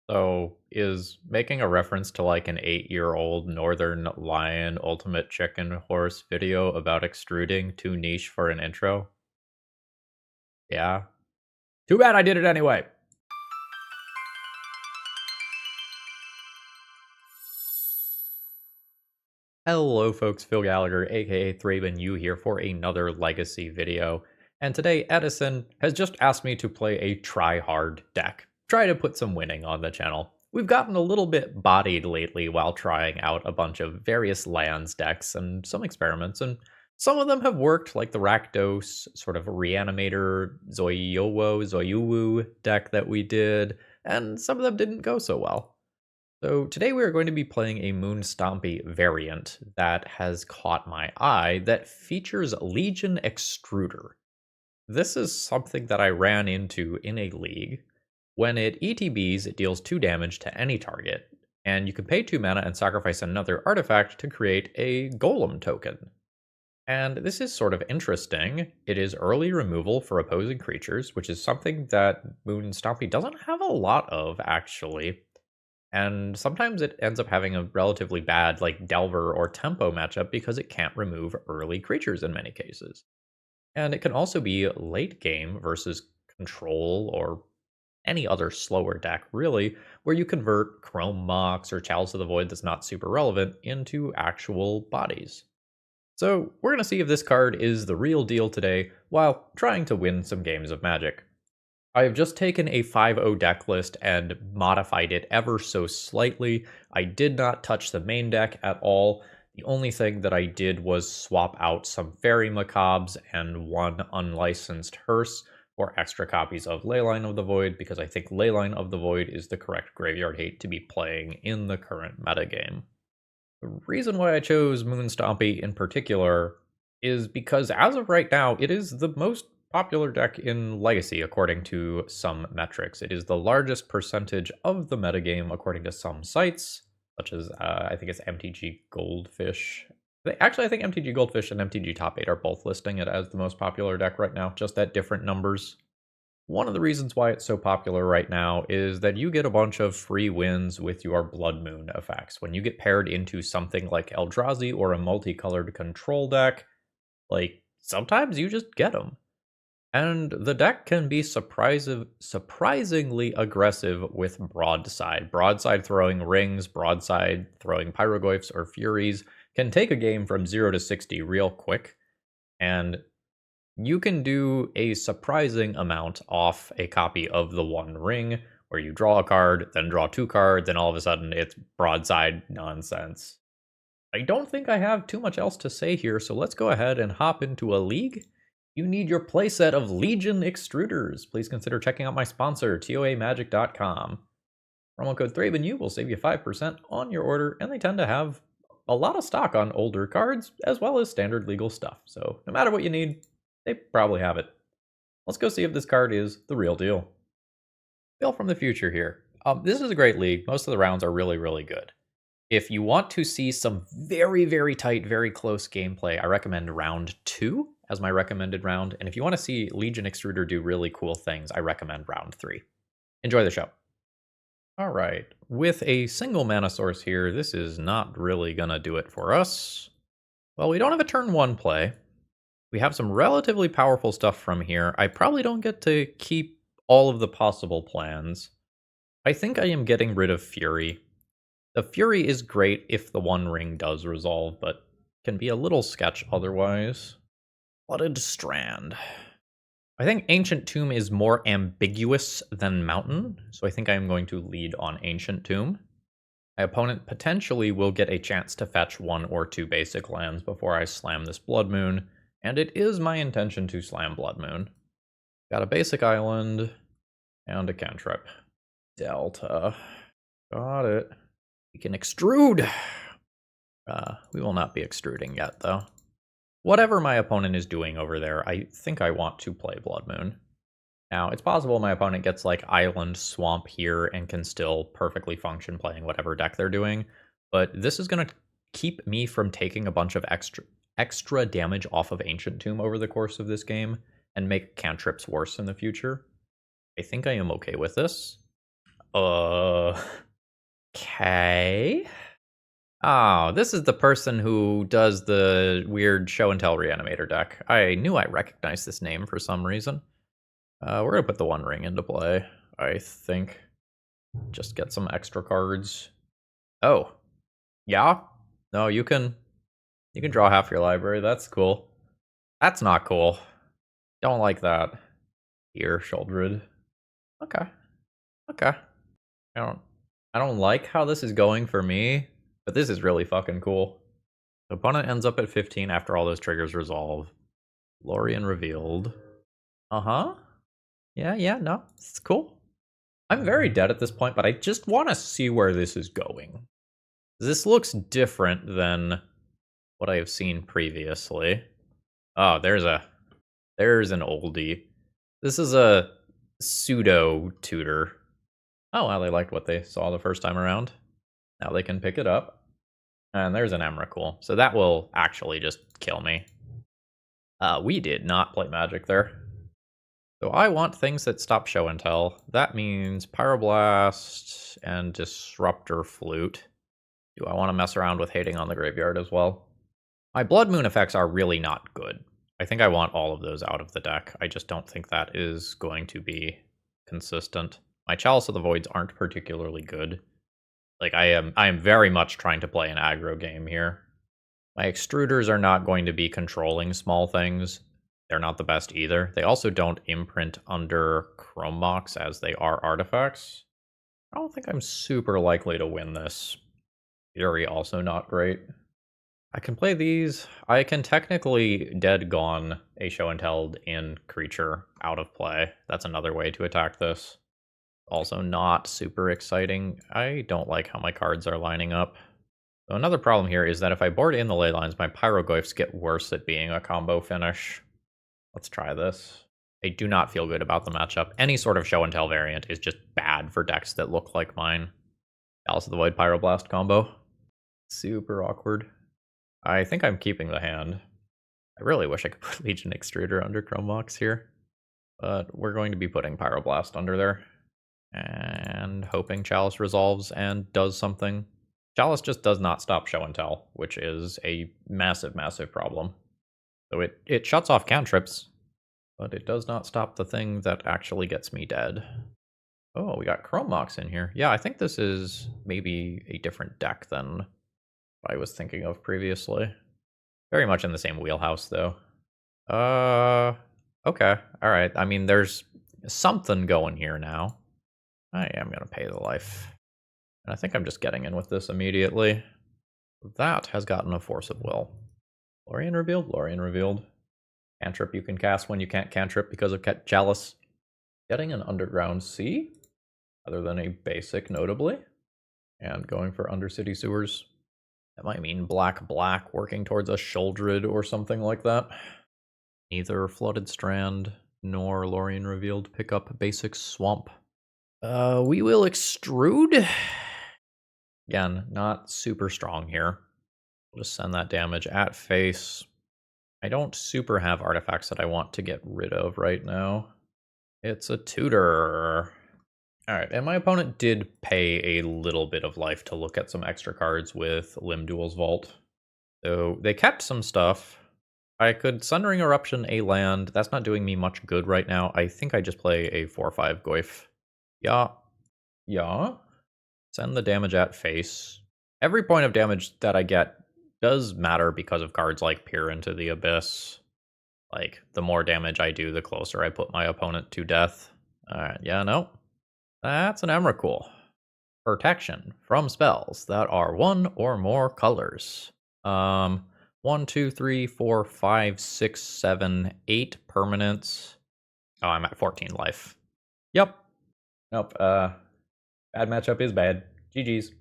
So, is making a reference to like an 8-year-old Northern Lion Ultimate Chicken Horse video about extruding too niche for an intro? Yeah. Too bad I did it anyway. Hello folks, Phil Gallagher, aka ThrabenU here for another Legacy video. And today Edison has just asked me to play a try-hard deck. Try to put some winning on the channel. We've gotten a little bit bodied lately while trying out a bunch of various lands decks and some experiments, and some of them have worked, like the Rakdos sort of Reanimator Zoyuwu deck that we did, and some of them didn't go so well. So today we are going to be playing a Moon Stompy variant that has caught my eye that features Legion Extruder. This is something that I ran into in a league. When it ETBs, it deals 2 damage to any target, and you can pay 2 mana and sacrifice another artifact to create a Golem token. And this is sort of interesting. It is early removal for opposing creatures, which is something that Moon Stompy doesn't have a lot of, actually. And sometimes it ends up having a relatively bad, like, Delver or Tempo matchup because it can't remove early creatures in many cases. And it can also be late game versus Control or any other slower deck, really, where you convert Chrome Mox or Chalice of the Void that's not super relevant into actual bodies. So we're going to see if this card is the real deal today while trying to win some games of Magic. I have just taken a 5-0 deck list and modified it ever so slightly. I did not touch the main deck at all. The only thing that I did was swap out some Fairy Macabres and 1 unlicensed Hearse for extra copies of Leyline of the Void, because I think Leyline of the Void is the correct graveyard hate to be playing in the current metagame. The reason why I chose Moon Stompy in particular is because as of right now, it is the most popular deck in Legacy according to some metrics. It is the largest percentage of the metagame according to some sites, such as I think it's MTG Goldfish. Actually, I think MTG Goldfish and MTG Top 8 are both listing it as the most popular deck right now, just at different numbers. One of the reasons why it's so popular right now is that you get a bunch of free wins with your Blood Moon effects. When you get paired into something like Eldrazi or a multicolored control deck, like, sometimes you just get them. And the deck can be surprisingly aggressive with Broadside. Broadside throwing rings, Broadside throwing Pyroglyphs or Furies can take a game from 0 to 60 real quick, and you can do a surprising amount off a copy of the One Ring, where you draw a card, then draw 2 cards, and all of a sudden it's Broadside nonsense. I don't think I have too much else to say here, so let's go ahead and hop into a league. You need your playset of Legion Extruders. Please consider checking out my sponsor, TOAMagic.com. Promo code ThrabenU will save you 5% on your order, and they tend to have a lot of stock on older cards, as well as standard legal stuff. So no matter what you need, they probably have it. Let's go see if this card is the real deal. Bill from the future here. This is a great league. Most of the rounds are really, really good. If you want to see some very, very tight, very close gameplay, I recommend round 2 as my recommended round. And if you want to see Legion Extruder do really cool things, I recommend round 3. Enjoy the show. All right, with a single mana source here, this is not really gonna do it for us. Well, we don't have a turn 1 play. We have some relatively powerful stuff from here. I probably don't get to keep all of the possible plans. I think I am getting rid of Fury. The Fury is great if the One Ring does resolve, but can be a little sketch otherwise. Flooded Strand. I think Ancient Tomb is more ambiguous than Mountain, so I think I am going to lead on Ancient Tomb. My opponent potentially will get a chance to fetch 1 or 2 basic lands before I slam this Blood Moon, and it is my intention to slam Blood Moon. Got a basic island, and a cantrip. Delta. Got it. We can extrude! We will not be extruding yet, though. Whatever my opponent is doing over there, I think I want to play Blood Moon. Now, it's possible my opponent gets like Island Swamp here and can still perfectly function playing whatever deck they're doing, but this is going to keep me from taking a bunch of extra damage off of Ancient Tomb over the course of this game and make cantrips worse in the future. I think I am okay with this. Okay. Oh, this is the person who does the weird show and tell reanimator deck. I knew I recognized this name for some reason. We're gonna put the One Ring into play, I think. Just get some extra cards. Oh, yeah? No, you can draw half your library. That's cool. That's not cool. Don't like that. Here, Shouldered. Okay. Okay. I don't I don't like how this is going for me, but this is really fucking cool. The opponent ends up at 15 after all those triggers resolve. Lorien revealed. Uh-huh. Yeah, no. It's cool. I'm very dead at this point, but I just want to see where this is going. This looks different than what I have seen previously. Oh, there's an oldie. This is a pseudo tutor. Oh, well, they liked what they saw the first time around. Now they can pick it up. And there's an Emrakul. So that will actually just kill me. We did not play Magic there. So I want things that stop show and tell. That means Pyroblast and Disruptor Flute. Do I want to mess around with hating on the graveyard as well? My Blood Moon effects are really not good. I think I want all of those out of the deck. I just don't think that is going to be consistent. My Chalice of the Voids aren't particularly good. Like, I am very much trying to play an aggro game here. My extruders are not going to be controlling small things. They're not the best either. They also don't imprint under Chrome Mox as they are artifacts. I don't think I'm super likely to win this. Fury also not great. I can play these. I can technically dead gone a show and tell in creature out of play. That's another way to attack this. Also not super exciting. I don't like how my cards are lining up. So another problem here is that if I board in the ley lines, my Pyroglyphs get worse at being a combo finish. Let's try this. I do not feel good about the matchup. Any sort of show and tell variant is just bad for decks that look like mine. Chalice of the Void Pyroblast combo. Super awkward. I think I'm keeping the hand. I really wish I could put Legion Extruder under Chrome Mox here. But we're going to be putting Pyroblast under there. And hoping Chalice resolves and does something. Chalice just does not stop show and tell, which is a massive, massive problem. So it shuts off cantrips, but it does not stop the thing that actually gets me dead. Oh, we got Chrome Mox in here. Yeah, I think this is maybe a different deck than what I was thinking of previously. Very much in the same wheelhouse, though. Okay. Alright. I mean, there's something going here now. I am going to pay the life. And I think I'm just getting in with this immediately. That has gotten a Force of Will. Lorien revealed? Lorien revealed. Cantrip you can cast when you can't cantrip because of Chalice. Getting an Underground Sea, other than a basic, notably. And going for Undercity Sewers. That might mean black, working towards a Shouldered or something like that. Neither Flooded Strand nor Lorien revealed pick up basic Swamp. We will extrude. Again, not super strong here. We'll just send that damage at face. I don't super have artifacts that I want to get rid of right now. It's a tutor. Alright, and my opponent did pay a little bit of life to look at some extra cards with Limdual's Vault. So they kept some stuff. I could Sundering Eruption a land. That's not doing me much good right now. I think I just play a 4/5 Goyf. Yeah. Send the damage at face. Every point of damage that I get does matter because of cards like Peer into the Abyss. Like, the more damage I do, the closer I put my opponent to death. Alright, yeah, no. That's an Emrakul. Protection from spells that are one or more colors. 1, 2, 3, 4, 5, 6, 7, 8 permanents. Oh, I'm at 14 life. Yep. Nope, bad matchup is bad. GG's.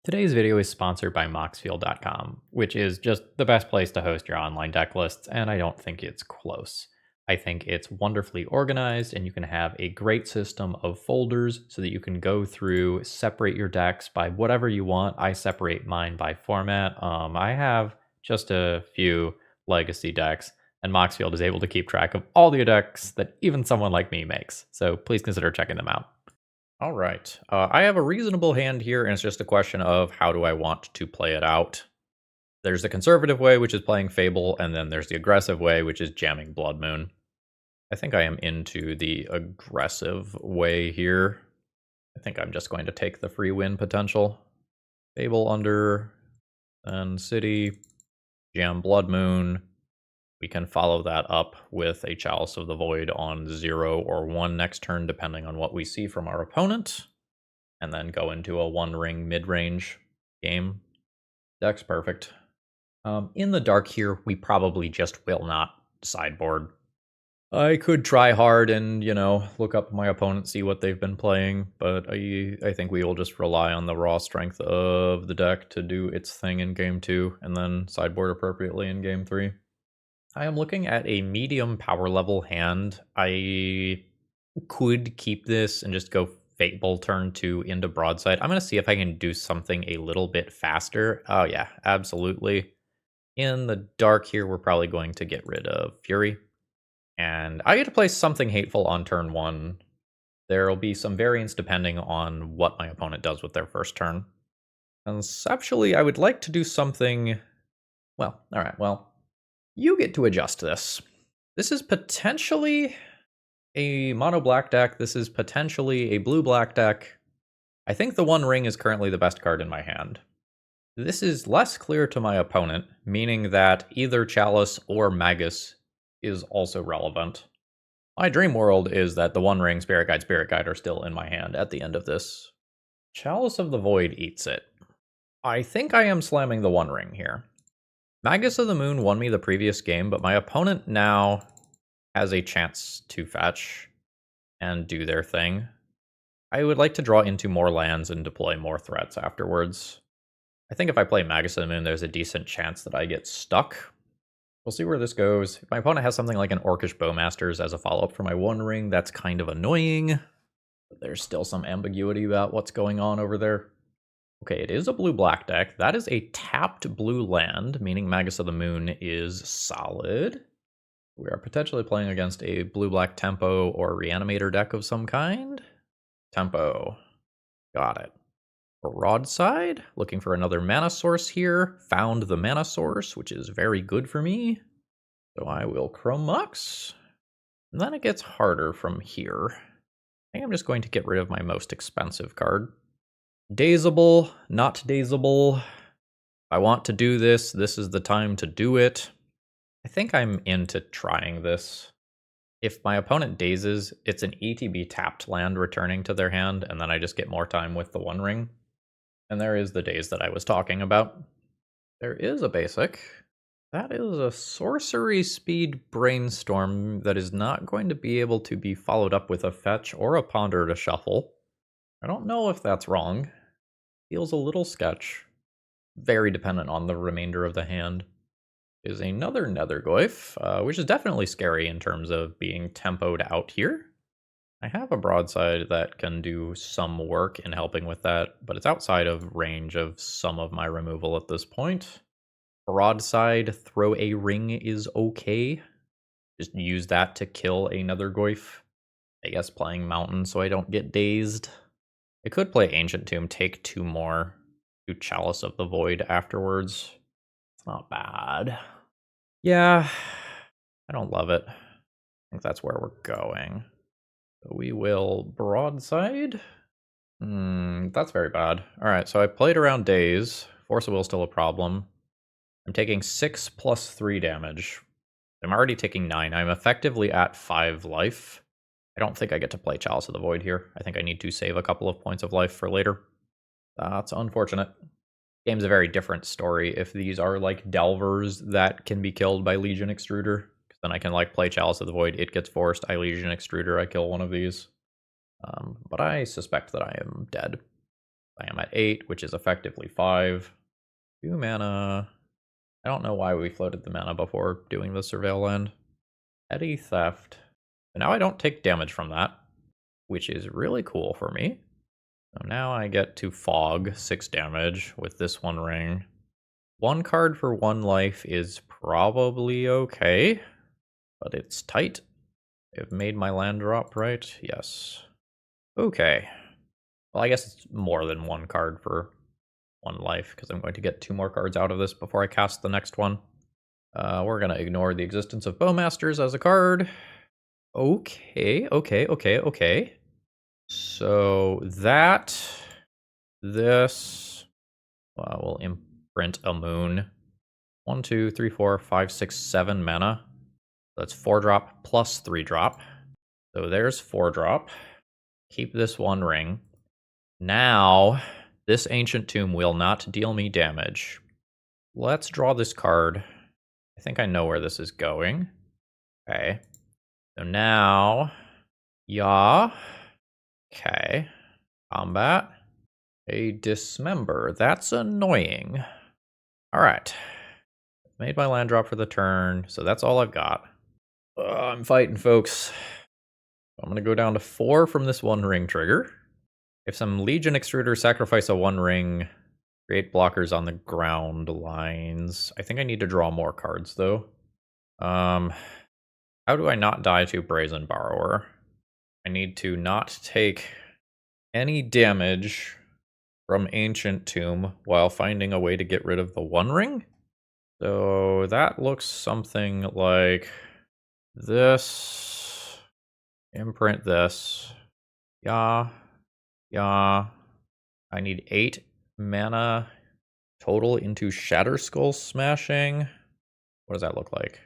Today's video is sponsored by Moxfield.com, which is just the best place to host your online deck lists, and I don't think it's close. I think it's wonderfully organized, and you can have a great system of folders so that you can go through, separate your decks by whatever you want. I separate mine by format. I have just a few legacy decks, and Moxfield is able to keep track of all the decks that even someone like me makes. So please consider checking them out. All right. I have a reasonable hand here, and it's just a question of how do I want to play it out. There's the conservative way, which is playing Fable, and then there's the aggressive way, which is jamming Blood Moon. I think I am into the aggressive way here. I think I'm just going to take the free win potential. Fable under, then City, jam Blood Moon. We can follow that up with a Chalice of the Void on 0 or 1 next turn, depending on what we see from our opponent. And then go into a 1-ring mid-range game. Deck's perfect. In the dark here, we probably just will not sideboard. I could try hard and, look up my opponent, see what they've been playing, but I think we will just rely on the raw strength of the deck to do its thing in game 2, and then sideboard appropriately in game 3. I am looking at a medium power level hand. I could keep this and just go Fable turn 2 into Broadside. I'm going to see if I can do something a little bit faster. Oh yeah, absolutely. In the dark here, we're probably going to get rid of Fury. And I get to play something hateful on turn 1. There'll be some variance depending on what my opponent does with their first turn. Conceptually, I would like to do something... Well, alright, well, you get to adjust this. This is potentially a mono-black deck. This is potentially a blue-black deck. I think the One Ring is currently the best card in my hand. This is less clear to my opponent, meaning that either Chalice or Magus is also relevant. My dream world is that the One Ring, Spirit Guide are still in my hand at the end of this. Chalice of the Void eats it. I think I am slamming the One Ring here. Magus of the Moon won me the previous game, but my opponent now has a chance to fetch and do their thing. I would like to draw into more lands and deploy more threats afterwards. I think if I play Magus of the Moon, there's a decent chance that I get stuck. We'll see where this goes. If my opponent has something like an Orcish Bowmasters as a follow-up for my One Ring, that's kind of annoying. But there's still some ambiguity about what's going on over there. Okay, it is a blue-black deck. That is a tapped blue land, meaning Magus of the Moon is solid. We are potentially playing against a blue-black Tempo or Reanimator deck of some kind. Tempo. Got it. Broadside, looking for another mana source here. Found the mana source, which is very good for me. So I will Chrome Mox. And then it gets harder from here. I think I'm just going to get rid of my most expensive card. Dazable, not dazable. If I want to do this, this is the time to do it. I think I'm into trying this. If my opponent dazes, it's an ETB tapped land returning to their hand, and then I just get more time with the One Ring. And there is the daze that I was talking about. There is a basic. That is a sorcery speed brainstorm that is not going to be able to be followed up with a fetch or a ponder to shuffle. I don't know if that's wrong. Feels a little sketch. Very dependent on the remainder of the hand. Is another Nethergoyf, which is definitely scary in terms of being tempoed out here. I have a Broadside that can do some work in helping with that, but it's outside of range of some of my removal at this point. Broadside, throw a ring is okay. Just use that to kill a Nethergoyf. I guess playing Mountain so I don't get dazed. I could play Ancient Tomb, take 2 more, do Chalice of the Void afterwards. It's not bad. Yeah, I don't love it. I think that's where we're going. So we will Broadside. That's very bad. Alright, so I played around Daze. Force of Will still a problem. I'm taking 6 plus 3 damage. I'm already taking 9. I'm effectively at 5 life. I don't think I get to play Chalice of the Void here. I think I need to save a couple of points of life for later. That's unfortunate. Game's a very different story if these are like Delvers that can be killed by Legion Extruder. Then I can play Chalice of the Void, it gets forced, I Legion Extruder, I kill one of these. But I suspect that I am dead. I am at 8, which is effectively 5. 2 mana. I don't know why we floated the mana before doing the Surveil land. Petty Theft. So now I don't take damage from that, which is really cool for me. So now I get to Fog 6 damage with this One Ring. 1 card for 1 life is probably okay. But it's tight. I've made my land drop right. Yes. Okay. Well, I guess it's more than one card for one life, because I'm going to get 2 more cards out of this before I cast the next one. We're going to ignore the existence of Bowmasters as a card. Okay. So this, we'll imprint a moon. 1, 2, 3, 4, 5, 6, 7 mana. That's 4-drop plus 3-drop. So there's 4-drop. Keep this 1 ring. Now, this Ancient Tomb will not deal me damage. Let's draw this card. I think I know where this is going. Okay. So now, yeah. Okay. Combat. A Dismember. That's annoying. Alright. Made my land drop for the turn, so that's all I've got. I'm fighting, folks. I'm going to go down to 4 from this 1 ring trigger. If some Legion Extruder sacrifice a 1 ring, create blockers on the ground lines. I think I need to draw more cards, though. How do I not die to Brazen Borrower? I need to not take any damage from Ancient Tomb while finding a way to get rid of the 1 ring? So that looks something like this. Imprint this. Yeah. I need 8 mana total into Shatter Skull Smashing. What does that look like?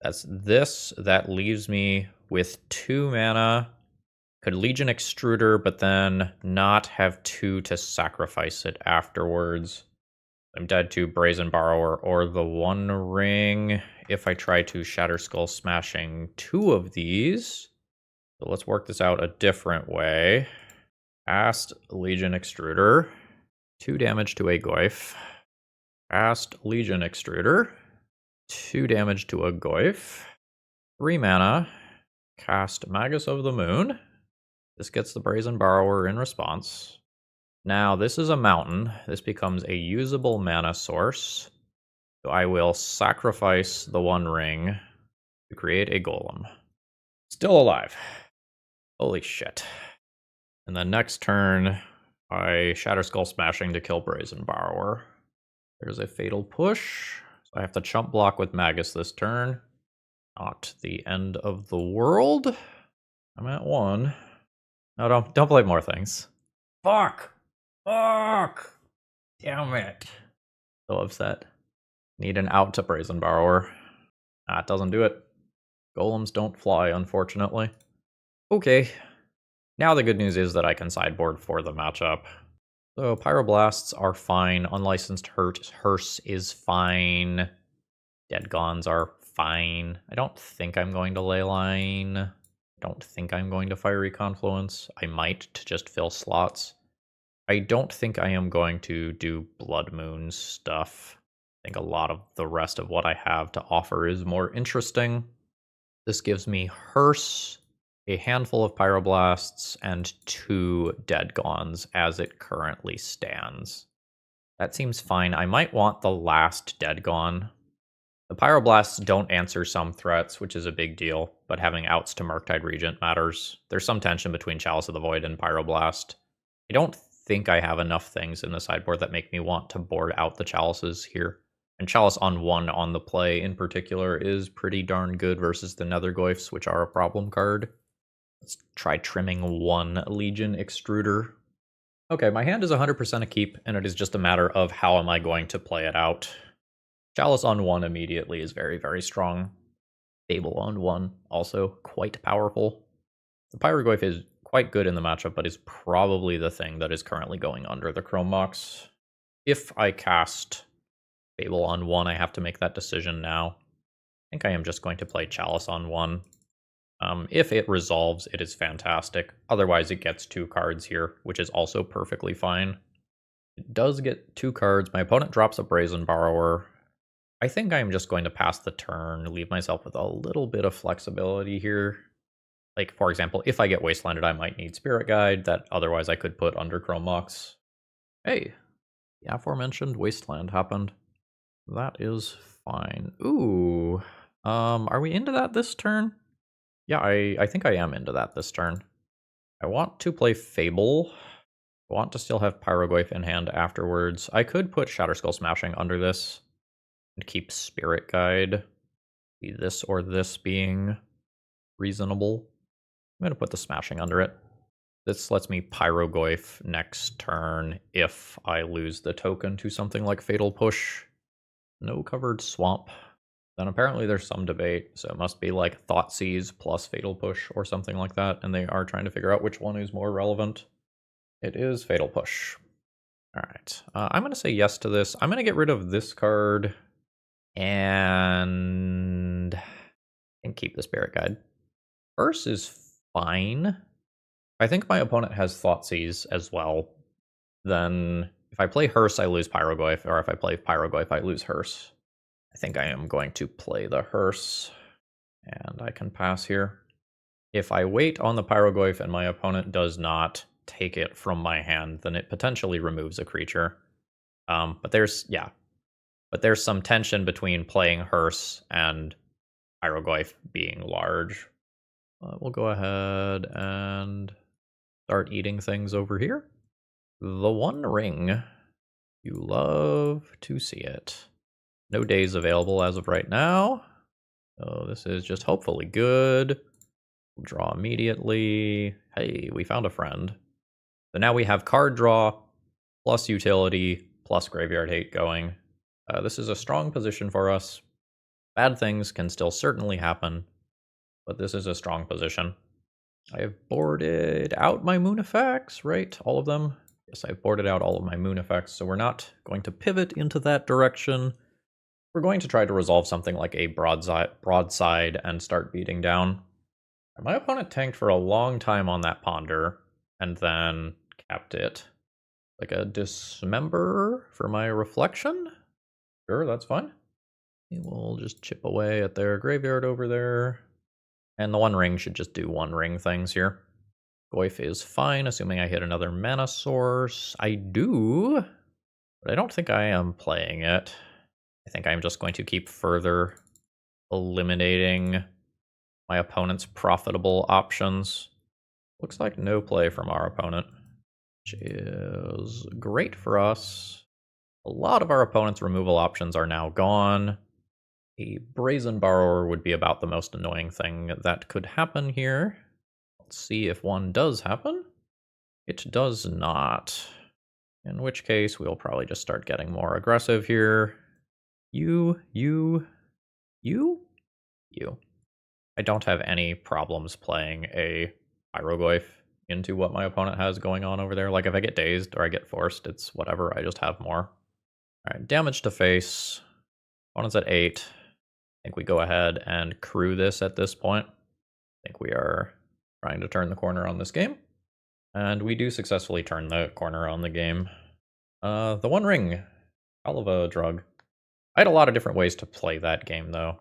That's this. That leaves me with 2 mana. Could Legion Extruder, but then not have 2 to sacrifice it afterwards. I'm dead to Brazen Borrower or the 1 ring if I try to Shatter Skull Smashing 2 of these. So let's work this out a different way. Cast Legion Extruder. 2 damage to a Goyf. Cast Legion Extruder. 2 damage to a Goyf. 3 mana. Cast Magus of the Moon. This gets the Brazen Borrower in response. Now, this is a mountain. This becomes a usable mana source. So I will sacrifice the 1 ring to create a golem. Still alive. Holy shit. And then next turn, I Shatter Skull Smashing to kill Brazen Borrower. There's a Fatal Push. So I have to chump block with Magus this turn. Not the end of the world. I'm at 1. No, don't play more things. Fuck! Damn it. So upset. Need an out to Brazen Borrower. It doesn't do it. Golems don't fly, unfortunately. Okay. Now the good news is that I can sideboard for the matchup. So Pyroblasts are fine. Unlicensed Hearse is fine. Dead Gons are fine. I don't think I'm going to Leyline. I don't think I'm going to Fiery Confluence. I might to just fill slots. I don't think I am going to do Blood Moon stuff. I think a lot of the rest of what I have to offer is more interesting. This gives me Hearse, a handful of Pyroblasts, and 2 Dead Gons as it currently stands. That seems fine. I might want the last Dead Gon. The Pyroblasts don't answer some threats, which is a big deal, but having outs to Murktide Regent matters. There's some tension between Chalice of the Void and Pyroblast. I don't think I have enough things in the sideboard that make me want to board out the Chalices here. And Chalice on 1 on the play in particular is pretty darn good versus the Nethergoyfs, which are a problem card. Let's try trimming 1 Legion Extruder. Okay, my hand is 100% a keep, and it is just a matter of how am I going to play it out. Chalice on 1 immediately is very, very strong. Fable on 1, also quite powerful. The Pyrogoyf is quite good in the matchup, but is probably the thing that is currently going under the Chrome Mox. If I cast Fable on 1, I have to make that decision now. I think I am just going to play Chalice on 1. If it resolves, it is fantastic. Otherwise, it gets 2 cards here, which is also perfectly fine. It does get 2 cards. My opponent drops a Brazen Borrower. I think I'm just going to pass the turn, leave myself with a little bit of flexibility here. Like, for example, if I get Wastelanded, I might need Spirit Guide that otherwise I could put under Chrome Mox. Hey, the aforementioned Wasteland happened. That is fine. Ooh, are we into that this turn? Yeah, I think I am into that this turn. I want to play Fable. I want to still have Pyroglyph in hand afterwards. I could put Shatterskull Smashing under this and keep Spirit Guide. Be this or this being reasonable. I'm going to put the Smashing under it. This lets me Pyroglyph next turn if I lose the token to something like Fatal Push. No covered Swamp. Then apparently there's some debate, so it must be like Thoughtseize plus Fatal Push or something like that, and they are trying to figure out which one is more relevant. It is Fatal Push. Alright, I'm going to say yes to this. I'm going to get rid of this card and keep the Spirit Guide. Hearse is fine. I think my opponent has Thoughtseize as well. Then if I play Hearse, I lose Pyroglyph, or if I play Pyroglyph, I lose Hearse. I think I am going to play the Hearse, and I can pass here. If I wait on the Pyroglyph and my opponent does not take it from my hand, then it potentially removes a creature. But there's some tension between playing Hearse and Pyroglyph being large. We'll go ahead and start eating things over here. The One Ring. You love to see it. No days available as of right now. So this is just hopefully good. We'll draw immediately. Hey, we found a friend. So now we have card draw, plus utility, plus graveyard hate going. This is a strong position for us. Bad things can still certainly happen, but this is a strong position. I have boarded out my moon effects, right? All of them? Yes, I've boarded out all of my moon effects, so we're not going to pivot into that direction. We're going to try to resolve something like a broadside and start beating down. My opponent tanked for a long time on that Ponder, and then capped it. Like a Dismember for my Reflection? Sure, that's fine. We'll just chip away at their graveyard over there. And the One Ring should just do One Ring things here. Goyf is fine, assuming I hit another mana source. I do, but I don't think I am playing it. I think I'm just going to keep further eliminating my opponent's profitable options. Looks like no play from our opponent, which is great for us. A lot of our opponent's removal options are now gone. A Brazen Borrower would be about the most annoying thing that could happen here. Let's see if one does happen. It does not. In which case, we'll probably just start getting more aggressive here. You. I don't have any problems playing a Pyroglyph into what my opponent has going on over there. Like, if I get dazed or I get forced, it's whatever, I just have more. Alright, damage to face. Opponent's at 8. I think we go ahead and crew this at this point. I think we are trying to turn the corner on this game. And we do successfully turn the corner on the game. The One Ring. Hell of a drug. I had a lot of different ways to play that game, though.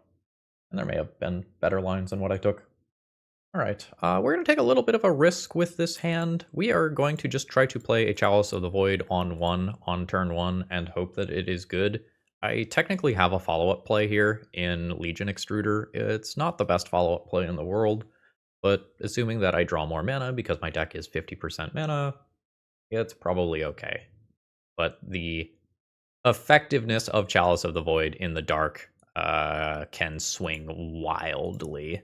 And there may have been better lines than what I took. Alright, we're going to take a little bit of a risk with this hand. We are going to just try to play a Chalice of the Void on turn 1 and hope that it is good. I technically have a follow-up play here in Legion Extruder. It's not the best follow-up play in the world, but assuming that I draw more mana because my deck is 50% mana, it's probably okay. But the effectiveness of Chalice of the Void in the dark can swing wildly.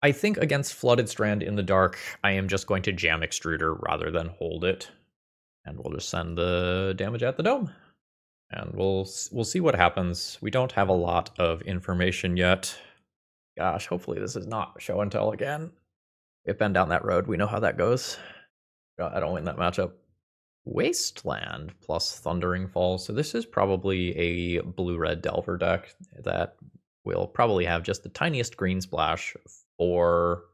I think against Flooded Strand in the dark, I am just going to jam Extruder rather than hold it. And we'll just send the damage at the dome. And we'll see what happens. We don't have a lot of information yet. Gosh, hopefully this is not show and tell again. We've been down that road. We know how that goes. I don't win that matchup. Wasteland plus Thundering Falls. So this is probably a blue-red Delver deck that will probably have just the tiniest green splash for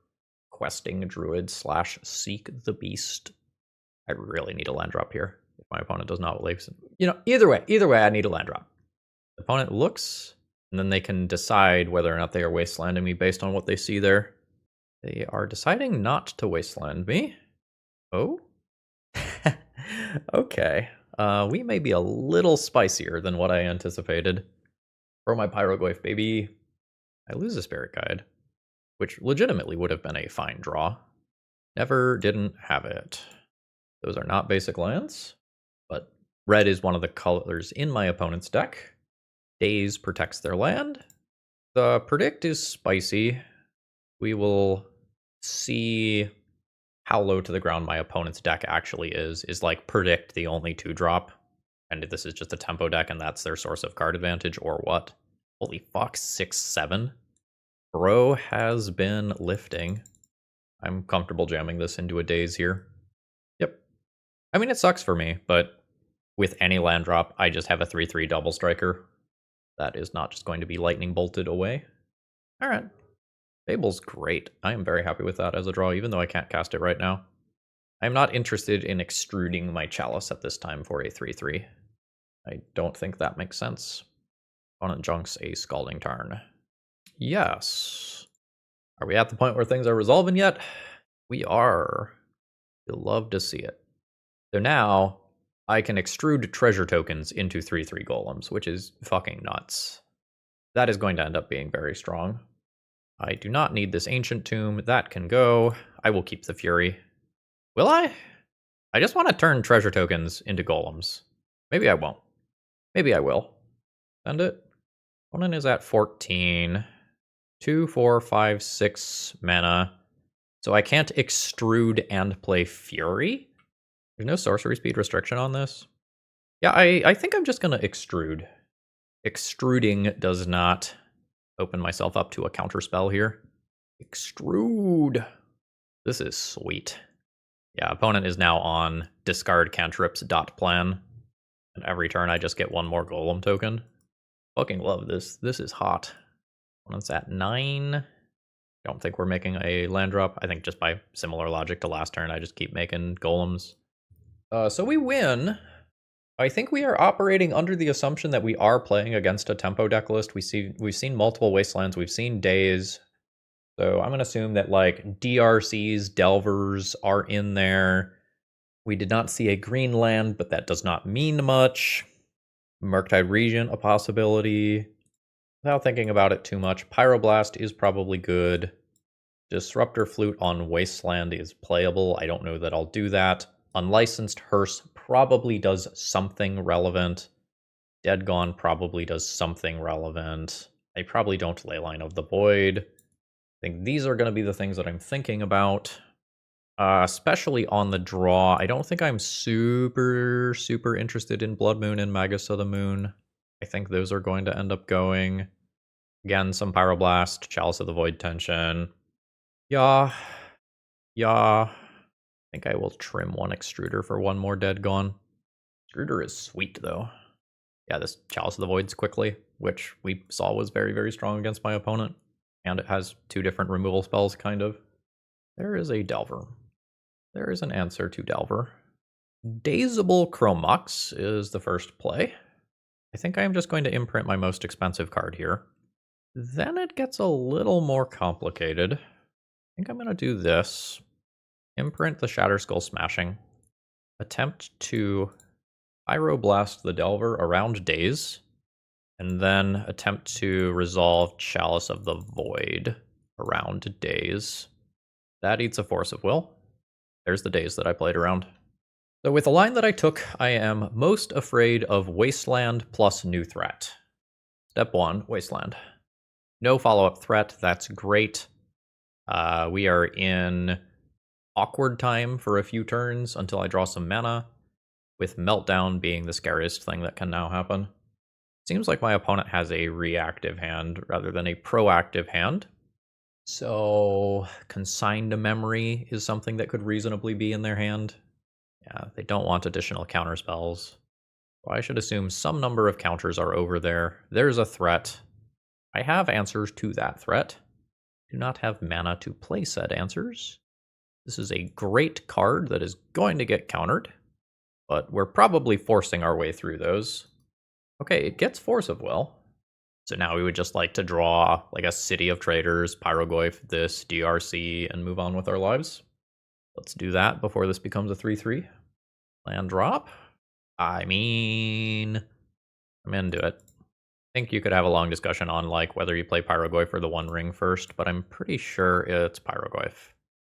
questing Druid / Seek the Beast. I really need a land drop here. If my opponent does not leave, either way, I need a land drop. The opponent looks, and then they can decide whether or not they are wastelanding me based on what they see there. They are deciding not to wasteland me. Oh? Okay. We may be a little spicier than what I anticipated. Throw my Pyroglyph, baby. I lose a Spirit Guide, which legitimately would have been a fine draw. Never didn't have it. Those are not basic lands, but red is one of the colors in my opponent's deck. Daze protects their land. The predict is spicy. We will see how low to the ground my opponent's deck actually is like predict the only 2-drop. And if this is just a tempo deck and that's their source of card advantage or what? Holy fuck, 6-7. Bro has been lifting. I'm comfortable jamming this into a Daze here. Yep. I mean, it sucks for me, but with any land drop, I just have a 3-3 double striker. That is not just going to be lightning bolted away. All right. Fable's great. I am very happy with that as a draw, even though I can't cast it right now. I'm not interested in extruding my Chalice at this time for a 3-3. I don't think that makes sense. Opponent junks a Scalding Tarn. Yes. Are we at the point where things are resolving yet? We are. You'll love to see it. So now, I can extrude treasure tokens into 3-3 golems, which is fucking nuts. That is going to end up being very strong. I do not need this Ancient Tomb. That can go. I will keep the Fury. Will I? I just want to turn treasure tokens into golems. Maybe I won't. Maybe I will. Send it. Opponent is at 14. 2, 4, 5, 6 mana. So I can't extrude and play Fury? There's no sorcery speed restriction on this. Yeah, I think I'm just going to extrude. Extruding does not open myself up to a counterspell here. Extrude. This is sweet. Yeah, opponent is now on discard cantrips dot plan. And every turn I just get one more golem token. Fucking love this. This is hot. Opponent's at 9. Don't think we're making a land drop. I think just by similar logic to last turn, I just keep making golems. So we win. I think we are operating under the assumption that we are playing against a tempo deck list. We've seen multiple wastelands. We've seen Daze. So I'm going to assume that like DRCs, Delvers are in there. We did not see a green land, but that does not mean much. Murktide Regent, a possibility. Without thinking about it too much, Pyroblast is probably good. Disruptor Flute on Wasteland is playable. I don't know that I'll do that. Unlicensed Hearse probably does something relevant. Dead Gone probably does something relevant. I probably don't Leyline of the Void. I think these are going to be the things that I'm thinking about. Especially on the draw. I don't think I'm super interested in Blood Moon and Magus of the Moon. I think those are going to end up going. Again, some Pyroblast, Chalice of the Void Tension. Yeah. I think I will trim one Extruder for one more Dead Gone. Extruder is sweet, though. Yeah, this Chalice of the Voids quickly, which we saw was very strong against my opponent. And it has 2 different removal spells, kind of. There is a Delver. There is an answer to Delver. Dazable Chrome Mox is the first play. I think I am just going to imprint my most expensive card here. Then it gets a little more complicated. I think I'm going to do this. Imprint the Shatter Skull Smashing. Attempt to Pyroblast the Delver around Daze. And then attempt to resolve Chalice of the Void around Daze. That eats a Force of Will. There's the Daze that I played around. So with the line that I took, I am most afraid of Wasteland plus new threat. Step 1, Wasteland. No follow-up threat, that's great. We are in awkward time for a few turns until I draw some mana, with Meltdown being the scariest thing that can now happen. Seems like my opponent has a reactive hand rather than a proactive hand. So Consigned Memory is something that could reasonably be in their hand. Yeah, they don't want additional counter spells. So I should assume some number of counters are over there. There's a threat. I have answers to that threat. Do not have mana to play said answers. This is a great card that is going to get countered, but we're probably forcing our way through those. Okay, it gets Force of Will. So now we would just like to draw like a City of Traders, Pyrogoyf, this, DRC, and move on with our lives. Let's do that before this becomes a 3-3. Land drop. I mean, I'm into it. I think you could have a long discussion on like whether you play Pyrogoyf or the One Ring first, but I'm pretty sure it's Pyrogoyf.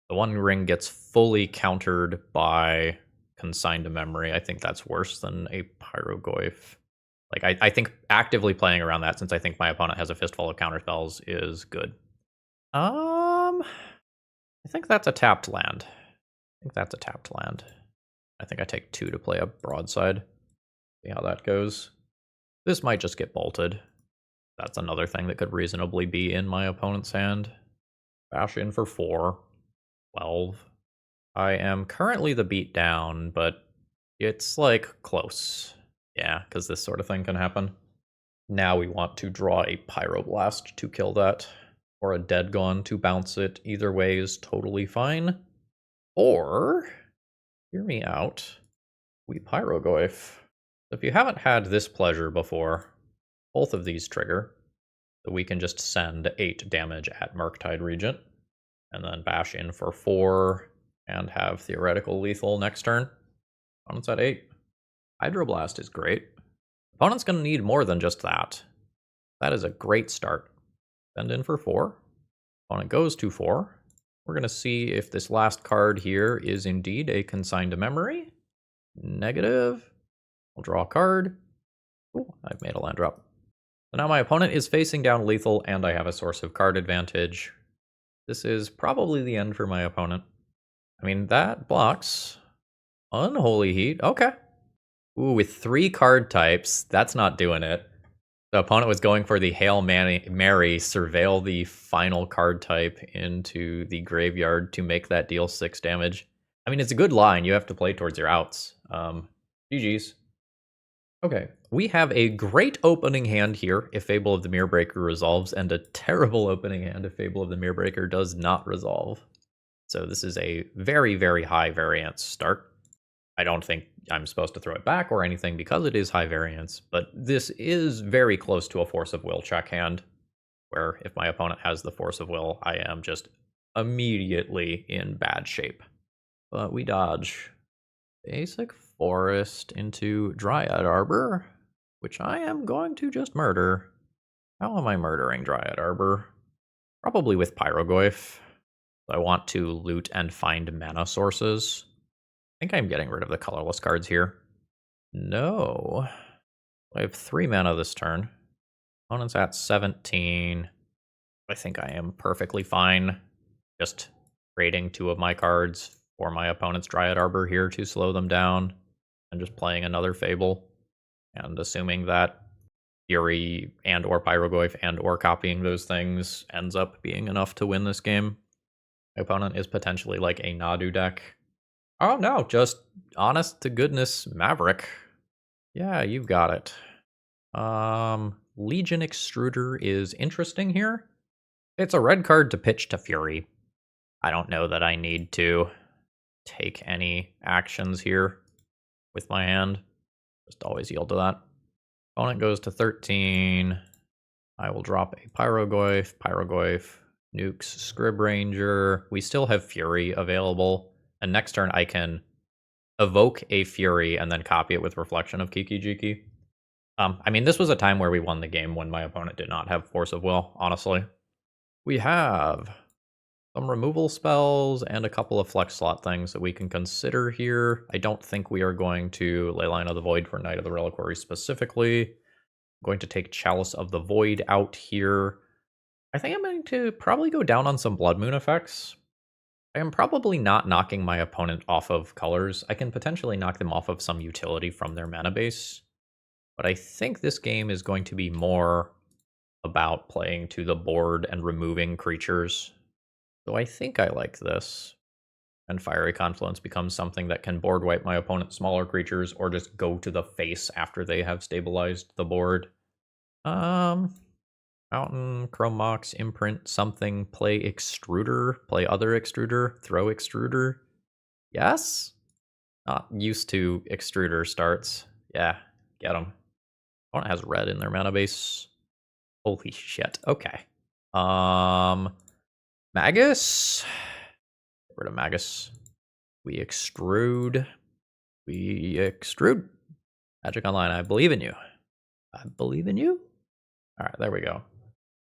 The One Ring gets fully countered by consigned to memory. I think that's worse than a Pyrogoyf. Like, I think actively playing around that, since I think my opponent has a fistful of counterspells, is good. I think that's a tapped land. I think I take 2 to play a broadside. See how that goes. This might just get bolted. That's another thing that could reasonably be in my opponent's hand. Bash in for 4. 12. I am currently the beat down, but it's like close. Yeah, because this sort of thing can happen. Now we want to draw a Pyroblast to kill that, or a Dead Gone to bounce it. Either way is totally fine. Or, hear me out, we Pyrogoyf. If you haven't had this pleasure before, both of these trigger. So we can just send 8 damage at Murktide Regent, and then bash in for 4, and have theoretical lethal next turn. Opponent's at 8. Hydroblast is great. Opponent's going to need more than just that. That is a great start. Send in for 4. Opponent goes to 4. We're going to see if this last card here is indeed a consigned to memory. Negative. We'll draw a card. Ooh, I've made a land drop. So now my opponent is facing down lethal, and I have a source of card advantage. This is probably the end for my opponent. I mean, that blocks. Unholy Heat. Okay. Ooh, with 3 card types, that's not doing it. The opponent was going for the Hail Mary, surveil the final card type into the graveyard to make that deal 6 damage. I mean, it's a good line. You have to play towards your outs. GG's. Okay, we have a great opening hand here if Fable of the Mirrorbreaker resolves, and a terrible opening hand if Fable of the Mirrorbreaker does not resolve. So this is a very, very high variance start. I don't think I'm supposed to throw it back or anything because it is high variance, but this is very close to a Force of Will check hand, where if my opponent has the Force of Will, I am just immediately in bad shape. But we dodge. Basic Forest into Dryad Arbor, which I am going to just murder. How am I murdering Dryad Arbor? Probably with Pyrogoyf. I want to loot and find mana sources. I think I'm getting rid of the colorless cards here. No. I have 3 mana this turn. Opponent's at 17. I think I am perfectly fine. Just trading 2 of my cards for my opponent's Dryad Arbor here to slow them down. And just playing another Fable. And assuming that Fury and or Pyrogoyf and or copying those things ends up being enough to win this game. My opponent is potentially like a Nadu deck. Oh no, just honest to goodness Maverick. Yeah, you've got it. Legion Extruder is interesting here. It's a red card to pitch to Fury. I don't know that I need to take any actions here with my hand. Just always yield to that. Opponent goes to 13. I will drop a Pyrogoyf, nukes Scrib Ranger. We still have Fury available. And next turn I can evoke a Fury and then copy it with Reflection of Kiki Jiki. I mean, this was a time where we won the game when my opponent did not have Force of Will, honestly. We have some removal spells and a couple of flex slot things that we can consider here. I don't think we are going to Leyline of the Void for Knight of the Reliquary specifically. I'm going to take Chalice of the Void out here. I think I'm going to probably go down on some Blood Moon effects. I am probably not knocking my opponent off of colors. I can potentially knock them off of some utility from their mana base. But I think this game is going to be more about playing to the board and removing creatures. So I think I like this. And Fiery Confluence becomes something that can board wipe my opponent's smaller creatures or just go to the face after they have stabilized the board. Mountain, Chrome Mox, Imprint, something, play Extruder, play other Extruder, throw Extruder. Yes? Not used to Extruder starts. Yeah, get them. Opponent has red in their mana base. Holy shit. Okay. Magus? Get rid of Magus. We extrude. Magic Online, I believe in you. I believe in you? Alright, there we go.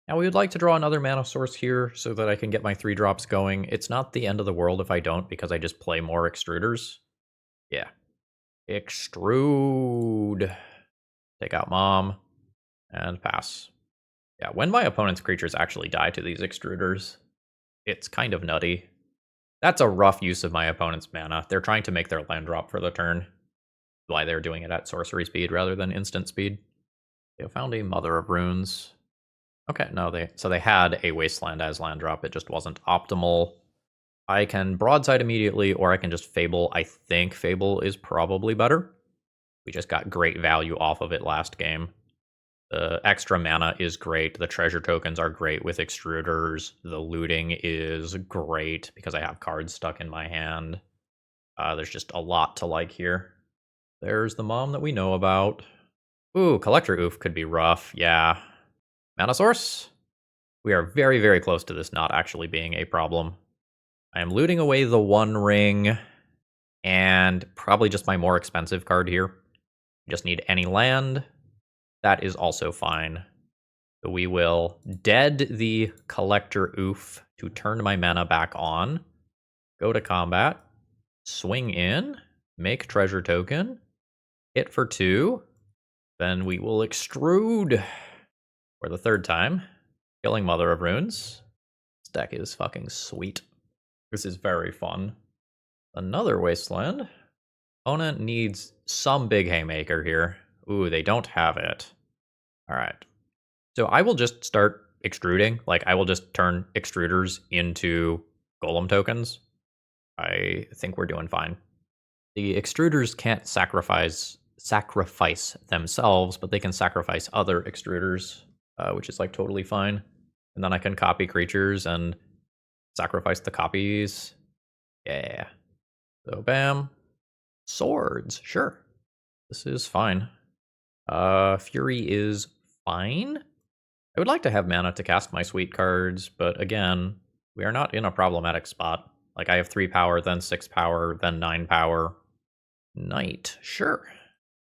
Now we would like to draw another mana source here so that I can get my 3 drops going. It's not the end of the world if I don't, because I just play more extruders. Yeah. Extrude. Take out Mom. And pass. Yeah, when my opponent's creatures actually die to these extruders, it's kind of nutty. That's a rough use of my opponent's mana. They're trying to make their land drop for the turn. Why they're doing it at sorcery speed rather than instant speed. They found a Mother of Runes. Okay, no, they had a Wasteland as land drop. It just wasn't optimal. I can broadside immediately, or I can just Fable. I think Fable is probably better. We just got great value off of it last game. The extra mana is great. The treasure tokens are great with extruders. The looting is great because I have cards stuck in my hand. There's just a lot to like here. There's the Mom that we know about. Ooh, Collector Oof could be rough. Yeah. Mana source? We are very, very close to this not actually being a problem. I am looting away the One Ring and probably just my more expensive card here. Just need any land. That is also fine. So we will dead the Collector Oof to turn my mana back on. Go to combat. Swing in. Make treasure token. Hit for 2. Then we will extrude for the 3rd time. Killing Mother of Runes. This deck is fucking sweet. This is very fun. Another Wasteland. Opponent needs some big haymaker here. Ooh, they don't have it. Alright. So I will just start extruding. Like, I will just turn extruders into golem tokens. I think we're doing fine. The extruders can't sacrifice themselves, but they can sacrifice other extruders, which is like totally fine. And then I can copy creatures and sacrifice the copies. Yeah. So bam. Swords, sure. This is fine. Fury is fine. I would like to have mana to cast my sweet cards, but again, we are not in a problematic spot. Like, I have 3 power, then 6 power, then 9 power. Knight, sure.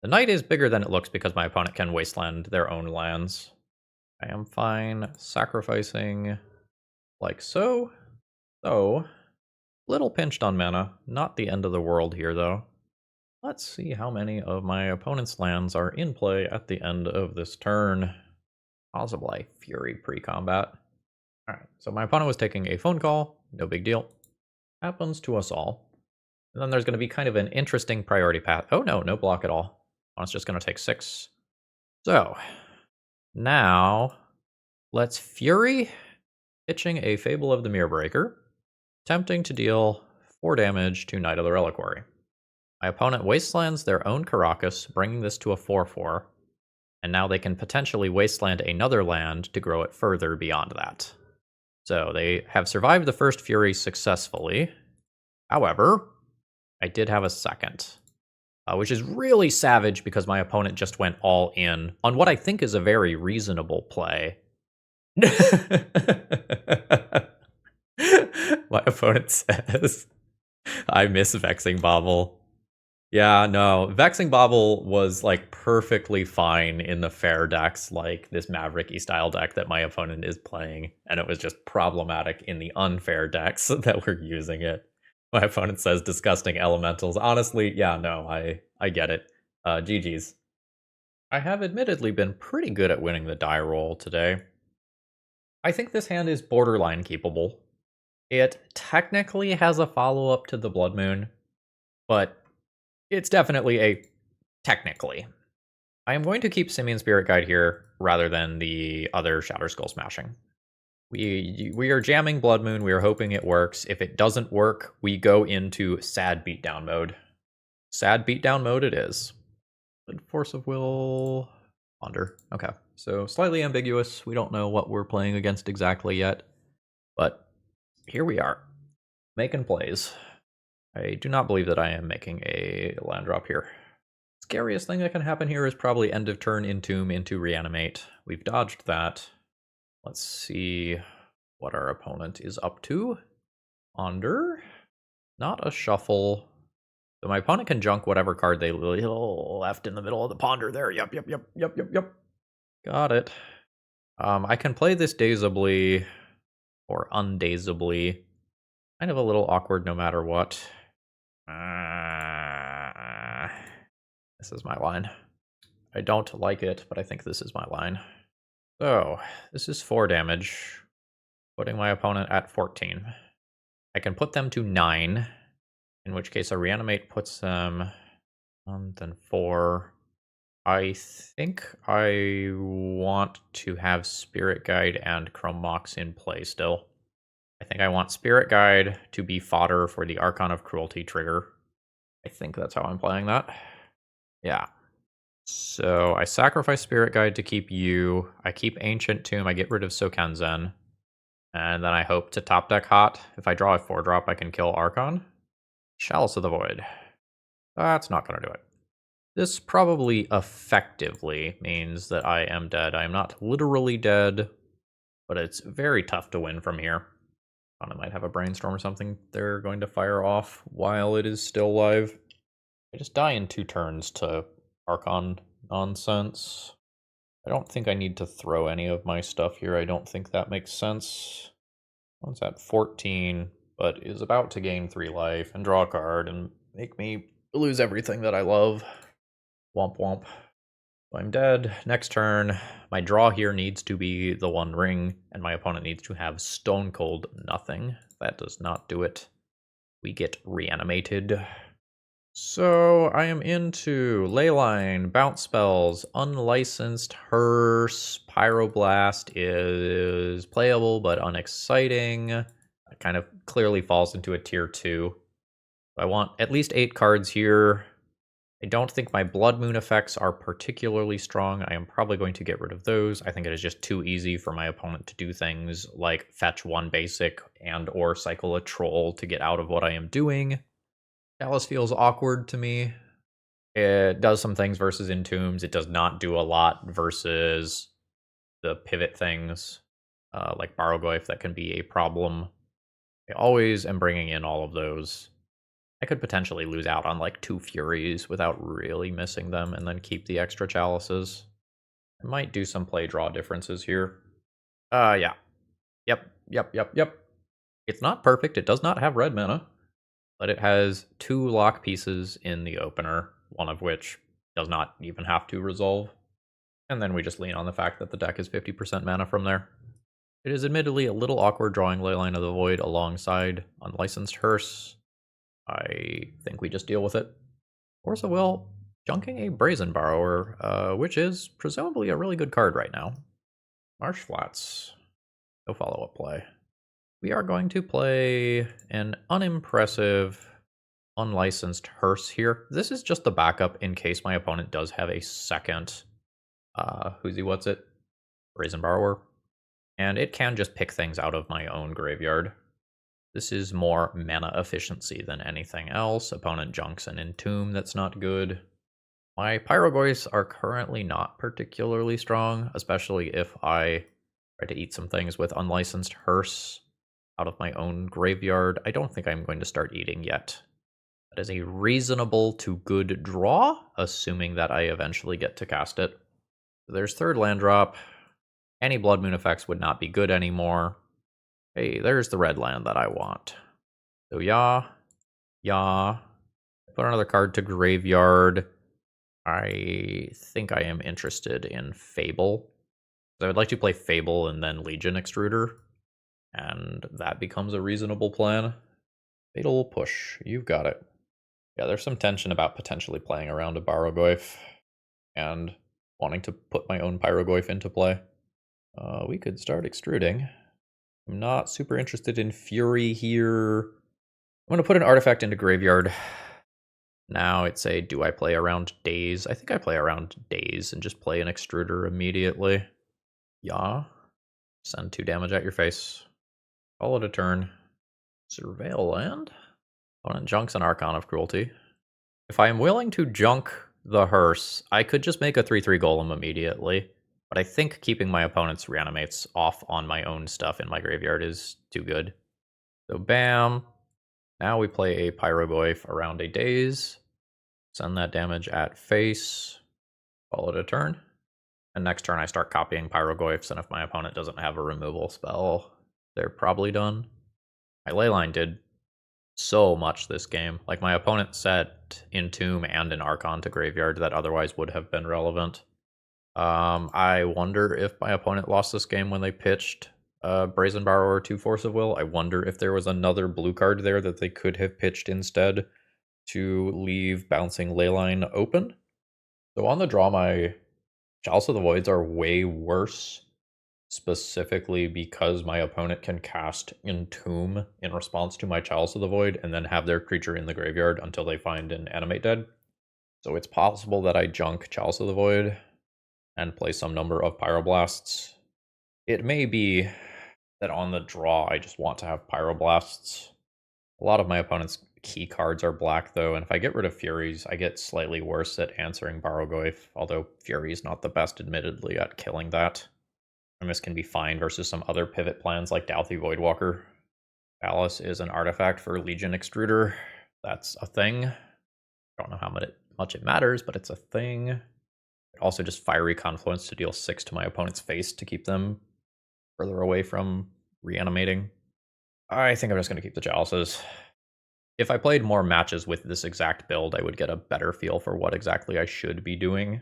The Knight is bigger than it looks because my opponent can wasteland their own lands. I am fine sacrificing like so. So, little pinched on mana. Not the end of the world here, though. Let's see how many of my opponent's lands are in play at the end of this turn. Possibly Fury pre-combat. Alright, so my opponent was taking a phone call. No big deal. Happens to us all. And then there's going to be kind of an interesting priority path. Oh no, no block at all. It's just going to take 6. So, now, let's Fury, pitching a Fable of the Mirrorbreaker, attempting to deal 4 damage to Knight of the Reliquary. My opponent wastelands their own Caracas, bringing this to a 4/4, and now they can potentially wasteland another land to grow it further beyond that. So they have survived the first Fury successfully. However, I did have a second, which is really savage because my opponent just went all in on what I think is a very reasonable play. My opponent says, I miss Vexing Bauble. Yeah, no, Vexing Bauble was like perfectly fine in the fair decks, like this Maverick-y style deck that my opponent is playing, and it was just problematic in the unfair decks that were using it. My opponent says disgusting elementals. Honestly, yeah, no, I get it. GG's. I have admittedly been pretty good at winning the die roll today. I think this hand is borderline keepable. It technically has a follow-up to the Blood Moon, but it's definitely a technically. I am going to keep Simian Spirit Guide here rather than the other Shatter Skull Smashing. We are jamming Blood Moon. We are hoping it works. If it doesn't work, we go into sad beatdown mode. Sad beatdown mode it is. But Force of Will... Ponder. Okay, so slightly ambiguous. We don't know what we're playing against exactly yet. But here we are, making plays. I do not believe that I am making a land drop here. Scariest thing that can happen here is probably end of turn Entomb into Reanimate. We've dodged that. Let's see what our opponent is up to. Ponder. Not a shuffle. So my opponent can junk whatever card they left in the middle of the ponder there. Yep. Got it. I can play this dazably or undazably. Kind of a little awkward no matter what. This is my line. I don't like it, but I think this is my line. So, this is 4 damage, putting my opponent at 14. I can put them to 9, in which case a reanimate puts them on then 4. I think I want to have Spirit Guide and Chrome Mox in play still. I think I want Spirit Guide to be fodder for the Archon of Cruelty trigger. I think that's how I'm playing that. Yeah. So I sacrifice Spirit Guide to keep you. I keep Ancient Tomb. I get rid of Sokenzen. And then I hope to top deck hot. If I draw a 4-drop, I can kill Archon. Chalice of the Void. That's not going to do it. This probably effectively means that I am dead. I am not literally dead, but it's very tough to win from here. I might have a brainstorm or something they're going to fire off while it is still live. I just die in 2 turns to Archon nonsense. I don't think I need to throw any of my stuff here. I don't think that makes sense. One's at 14, but is about to gain 3 life and draw a card and make me lose everything that I love. Womp womp. I'm dead. Next turn, my draw here needs to be the 1 ring, and my opponent needs to have Stone Cold nothing. That does not do it. We get reanimated. So I am into Leyline, Bounce Spells, Unlicensed, Hearse, Pyroblast is playable but unexciting. It kind of clearly falls into a tier 2. I want at least 8 cards here. I don't think my Blood Moon effects are particularly strong. I am probably going to get rid of those. I think it is just too easy for my opponent to do things like fetch 1 basic and or cycle a troll to get out of what I am doing. Chalice feels awkward to me. It does some things versus Entombs. It does not do a lot versus the pivot things, like Barrogoyf that can be a problem. I always am bringing in all of those. I could potentially lose out on like 2 Furies without really missing them and then keep the extra Chalices. I might do some play draw differences here. Yeah. Yep. It's not perfect. It does not have red mana, but it has 2 lock pieces in the opener, one of which does not even have to resolve. And then we just lean on the fact that the deck is 50% mana from there. It is admittedly a little awkward drawing Leyline of the Void alongside Unlicensed Hearse. I think we just deal with it. Orza will junking a Brazen Borrower, which is presumably a really good card right now. Marsh Flats. No follow-up play. We are going to play an unimpressive Unlicensed Hearse here. This is just the backup in case my opponent does have a second Brazen Borrower. And it can just pick things out of my own graveyard. This is more mana efficiency than anything else. Opponent junks an Entomb that's not good. My Pyrogoyfs are currently not particularly strong, especially if I try to eat some things with Unlicensed Hearse out of my own graveyard. I don't think I'm going to start eating yet. That is a reasonable to good draw, assuming that I eventually get to cast it. There's 3rd land drop. Any Blood Moon effects would not be good anymore. Hey, there's the red land that I want. So yeah. Put another card to graveyard. I think I am interested in Fable. I would like to play Fable and then Legion Extruder. And that becomes a reasonable plan. Fatal Push. You've got it. Yeah, there's some tension about potentially playing around a Barrogoyf and wanting to put my own Pyrogoyf into play. We could start extruding. I'm not super interested in Fury here. I'm going to put an artifact into graveyard. Now it's a, do I play around Daze? I think I play around Daze and just play an Extruder immediately. Yeah. Send 2 damage at your face. Call it a turn. Surveil land? Opponent junks an Archon of Cruelty. If I am willing to junk the Hearse, I could just make a 3/3 Golem immediately. But I think keeping my opponent's reanimates off on my own stuff in my graveyard is too good. So bam. Now we play a Pyrogoyf around a Daze. Send that damage at face. Call it a turn. And next turn I start copying Pyrogoyfs, and if my opponent doesn't have a removal spell, they're probably done. My Leyline did so much this game. Like, my opponent set Entomb and an Archon to graveyard that otherwise would have been relevant. I wonder if my opponent lost this game when they pitched Brazen Borrower to Force of Will. I wonder if there was another blue card there that they could have pitched instead to leave Bouncing Leyline open. So on the draw, my Chalice of the Voids are way worse, specifically because my opponent can cast Entomb in response to my Chalice of the Void and then have their creature in the graveyard until they find an Animate Dead. So it's possible that I junk Chalice of the Void and play some number of Pyroblasts. It may be that on the draw I just want to have Pyroblasts. A lot of my opponent's key cards are black though, and if I get rid of Furies, I get slightly worse at answering Barrogoyf, although Fury is not the best admittedly at killing that. And this can be fine versus some other pivot plans like Dalthy Voidwalker. Alice is an artifact for Legion Extruder. That's a thing. I don't know how much it matters, but it's a thing. Also just Fiery Confluence to deal 6 to my opponent's face to keep them further away from reanimating. I think I'm just going to keep the Chalices. If I played more matches with this exact build, I would get a better feel for what exactly I should be doing.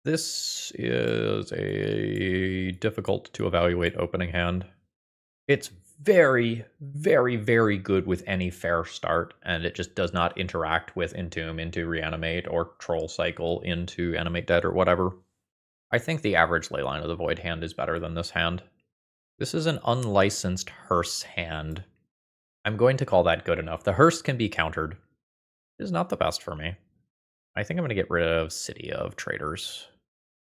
This is a difficult to evaluate opening hand. It's very, very, very good with any fair start, and it just does not interact with Entomb into Reanimate or Troll Cycle into Animate Dead or whatever. I think the average Leyline of the Void hand is better than this hand. This is an unlicensed Hearse hand. I'm going to call that good enough. The Hearse can be countered. It is not the best for me. I think I'm going to get rid of City of Traders.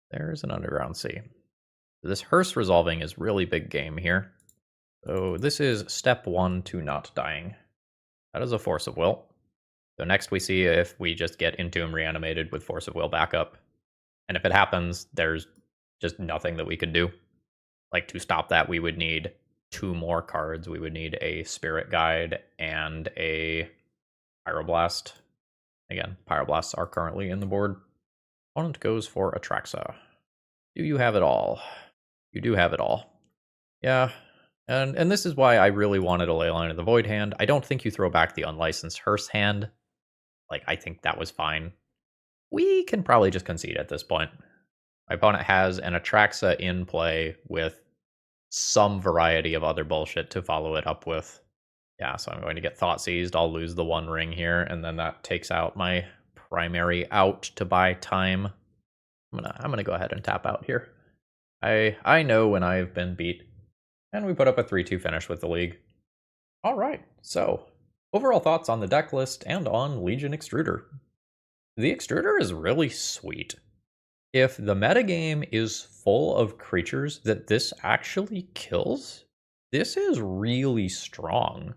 There's an Underground Sea. This Hearse resolving is really big game here. So this is step 1 to not dying. That is a Force of Will. So next we see if we just get Entomb reanimated with Force of Will backup. And if it happens, there's just nothing that we could do. Like, to stop that, we would need 2 more cards. We would need a Spirit Guide and a Pyroblast. Again, Pyroblasts are currently in the board. Opponent goes for Atraxa. Do you have it all? You do have it all. Yeah, and this is why I really wanted a Leyline of the Void hand. I don't think you throw back the unlicensed Hearse hand. Like, I think that was fine. We can probably just concede at this point. My opponent has an Atraxa in play with some variety of other bullshit to follow it up with. Yeah, so I'm going to get Thought Seized. I'll lose the 1 ring here, and then that takes out my primary out to buy time. I'm gonna go ahead and tap out here. I know when I've been beat. And we put up a 3-2 finish with the league. Alright, so overall thoughts on the deck list and on Legion Extruder. The Extruder is really sweet. If the metagame is full of creatures that this actually kills, this is really strong.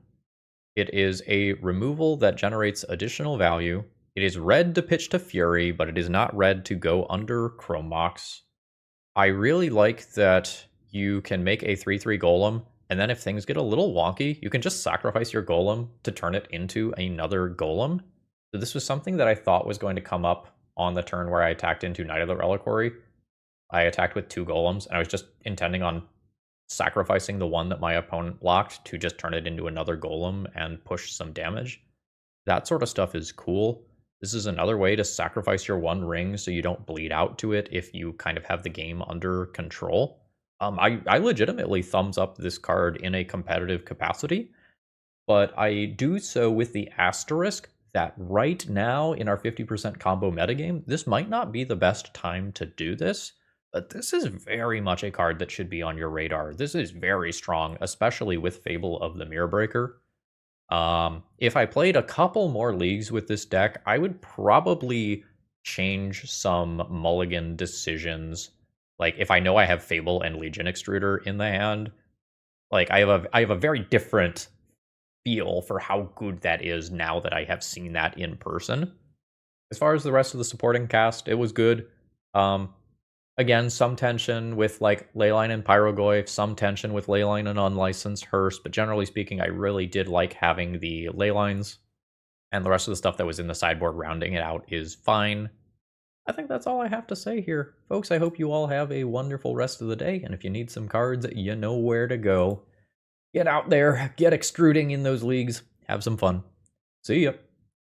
It is a removal that generates additional value. It is red to pitch to Fury, but it is not red to go under Chrome Mox. I really like that you can make a 3/3 Golem, and then if things get a little wonky, you can just sacrifice your Golem to turn it into another Golem. So this was something that I thought was going to come up on the turn where I attacked into Knight of the Reliquary. I attacked with 2 Golems, and I was just intending on sacrificing the one that my opponent blocked to just turn it into another Golem and push some damage. That sort of stuff is cool. This is another way to sacrifice your 1 ring so you don't bleed out to it if you kind of have the game under control. I legitimately thumbs up this card in a competitive capacity, but I do so with the asterisk that right now in our 50% combo metagame, this might not be the best time to do this, but this is very much a card that should be on your radar. This is very strong, especially with Fable of the Mirror Breaker. If I played a couple more leagues with this deck, I would probably change some mulligan decisions. Like, if I know I have Fable and Legion Extruder in the hand, like, I have a very different feel for how good that is now that I have seen that in person. As far as the rest of the supporting cast, it was good. Again, some tension with, like, Leyline and Pyrogoyf, some tension with Leyline and unlicensed Hearse, but generally speaking, I really did like having the Leylines, and the rest of the stuff that was in the sideboard rounding it out is fine. I think that's all I have to say here. Folks, I hope you all have a wonderful rest of the day, and if you need some cards, you know where to go. Get out there, get extruding in those leagues. have some fun. See ya.